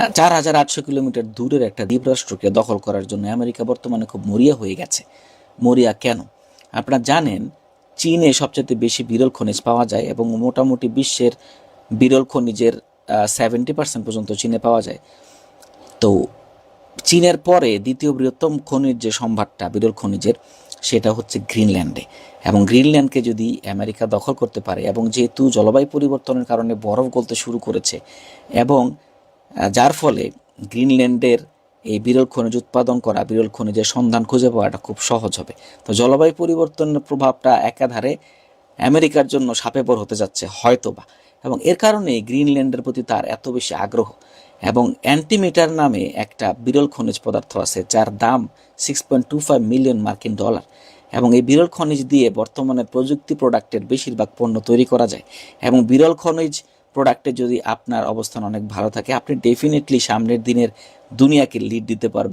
4800 kilometre দূরের একটা দ্বীপরাষ্ট্রকে দখল করার জন্য আমেরিকা বর্তমানে খুব মরিয়া হয়ে গেছে। মরিয়া কেন? আপনারা জানেন চীনে সবচেয়ে বেশি বিরল খনিজ পাওয়া যায় এবং মোটামুটি বিশ্বের বিরল খনিজের 70% পর্যন্ত চীনে পাওয়া যায়। তো চীনের পরে দ্বিতীয় বৃহত্তম খনিজ যে সম্ভারটা বিরল খনিজের, সেটা হচ্ছে গ্রিনল্যান্ডে। এবং গ্রিনল্যান্ডকে যদি আমেরিকা দখল করতে পারে, এবং যেহেতু জলবায়ু পরিবর্তনের কারণে বরফ গলতে শুরু করেছে, এবং যার ফলে গ্রিনল্যান্ডের এই বিরল খনিজ উৎপাদন করা, বিরল খনিজের সন্ধান খুঁজে পাওয়াটা খুব সহজ হবে। তো জলবায়ু পরিবর্তনের প্রভাবটা একাধারে আমেরিকার জন্য সাপে বর হতে যাচ্ছে হয়তোবা, এবং এর কারণে গ্রিনল্যান্ডের প্রতি তার এত বেশি আগ্রহ। এবং অ্যান্টিমিটার নামে একটা বিরল খনিজ পদার্থ আছে যার দাম $6.25 মিলিয়ন। এবং এই বিরল খনিজ দিয়ে বর্তমানে প্রযুক্তি প্রোডাক্টের বেশিরভাগ পণ্য তৈরি করা যায়। এবং বিরল খনিজ প্রোডাক্টে যদি আপনার অবস্থান অনেক ভালো থাকে, আপনি ডেফিনেটলি সামনের দিনের দুনিয়াকে লিড দিতে পারবেন।